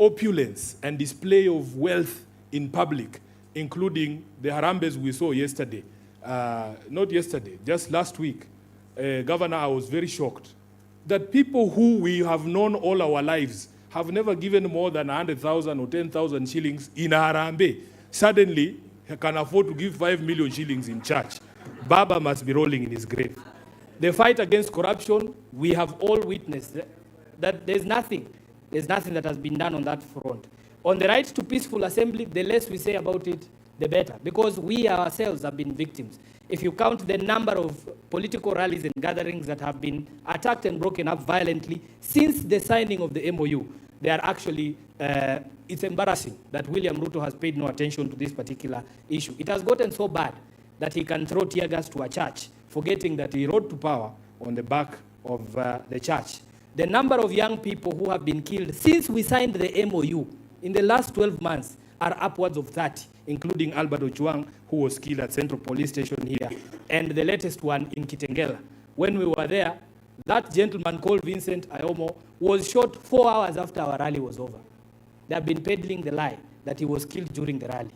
opulence and display of wealth in public, including the Harambes we saw yesterday. Not yesterday, just last week. Governor, I was very shocked that people who we have known all our lives have never given more than 100,000 or 10,000 shillings in Harambe. Suddenly, he can afford to give 5 million shillings in church. Baba must be rolling in his grave. The fight against corruption, we have all witnessed that there's nothing that has been done on that front. On the right to peaceful assembly, the less we say about it, the better, because we ourselves have been victims. If you count the number of political rallies and gatherings that have been attacked and broken up violently since the signing of the MOU, they are actually, it's embarrassing that William Ruto has paid no attention to this particular issue. It has gotten so bad that he can throw tear gas to a church, forgetting that he rode to power on the back of the church. The number of young people who have been killed since we signed the MOU in the last 12 months are upwards of 30, including Albert Ochuang, who was killed at Central Police Station here, and the latest one in Kitengela. When we were there, that gentleman called Vincent Ayomo was shot 4 hours after our rally was over. They have been peddling the lie that he was killed during the rally.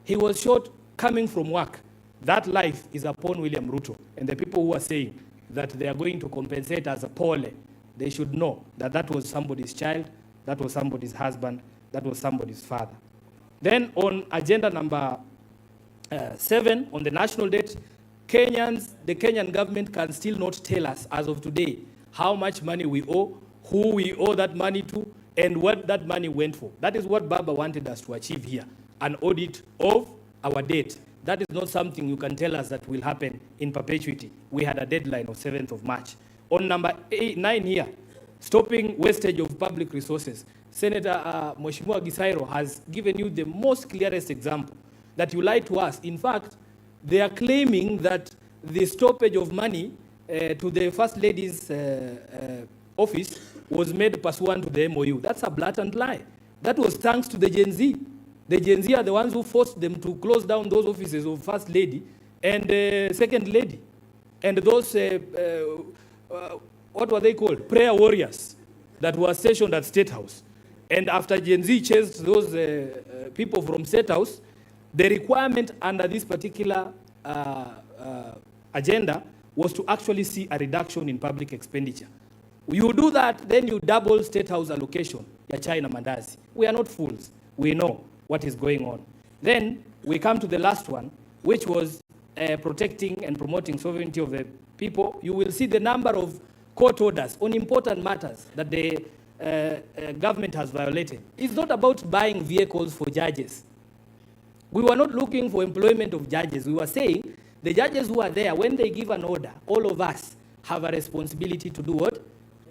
He was shot coming from work. That life is upon William Ruto. And the people who are saying that they are going to compensate as a pole, they should know that that was somebody's child, that was somebody's husband, that was somebody's father. Then on agenda number 7, on the national debt, the Kenyan government can still not tell us as of today how much money we owe, who we owe that money to, and what that money went for. That is what Baba wanted us to achieve here, an audit of our debt. That is not something you can tell us that will happen in perpetuity. We had a deadline of 7th of March. On number 9 here, stopping wastage of public resources. Senator Mheshimiwa Gisairo has given you the most clearest example that you lied to us. In fact, they are claiming that the stoppage of money to the First Lady's office was made pursuant to the MOU. That's a blatant lie. That was thanks to the Gen Z. The Gen Z are the ones who forced them to close down those offices of First Lady and Second Lady. And those, what were they called? Prayer warriors that were stationed at State House. And after Gen Z chased those people from State House, the requirement under this particular agenda was to actually see a reduction in public expenditure. You do that, then you double State House allocation, ya China mandazi. We are not fools. We know what is going on. Then we come to the last one, which was protecting and promoting sovereignty of the people. You will see the number of court orders on important matters that the government has violated. It's not about buying vehicles for judges. We were not looking for employment of judges. We were saying the judges who are there, when they give an order, all of us have a responsibility to do what?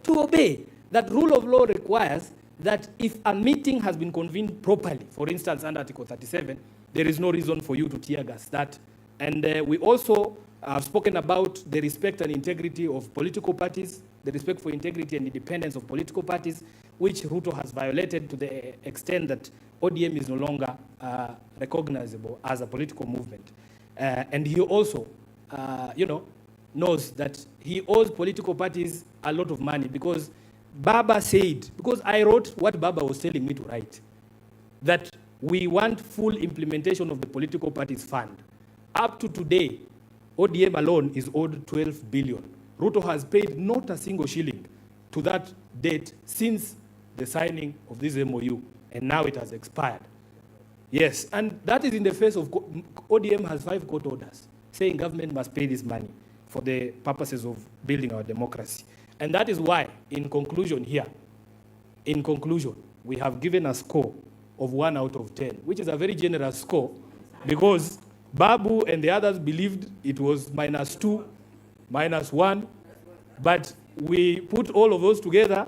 To obey. That rule of law requires that if a meeting has been convened properly, for instance, under Article 37, there is no reason for you to tear gas that. And we also have spoken about the respect and integrity of political parties, the respect for integrity and independence of political parties, which Ruto has violated to the extent that ODM is no longer recognizable as a political movement. And he also, knows that he owes political parties a lot of money because Baba said, because I wrote what Baba was telling me to write, that we want full implementation of the political parties fund. Up to today, ODM alone is owed 12 billion. Ruto has paid not a single shilling to that debt since the signing of this MOU, and now it has expired. Yes, and that is in the face of ODM has 5 court orders saying government must pay this money for the purposes of building our democracy. And that is why, in conclusion, we have given a score of 1 out of 10, which is a very generous score because Babu and the others believed it was -2, -1, but we put all of those together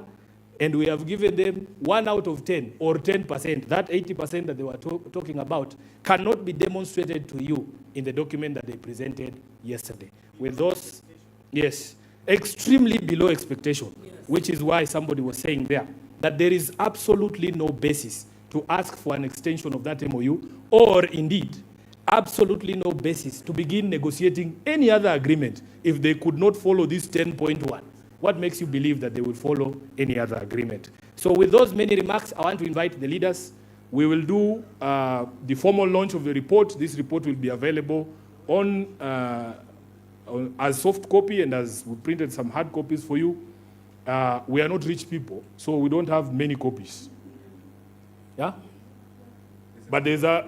and we have given them 1 out of 10 or 10%. That 80% that they were talking about cannot be demonstrated to you in the document that they presented yesterday. With those, yes, extremely below expectation, which is why somebody was saying there that there is absolutely no basis to ask for an extension of that MOU, or indeed, absolutely no basis to begin negotiating any other agreement if they could not follow this 10.1. What makes you believe that they will follow any other agreement? So So with those many remarks, I want to invite the leaders. We will do the formal launch of the report. This report will be available as soft copy, and as we printed some hard copies for you. We are not rich people, so we don't have many copies. Yeah? But there's a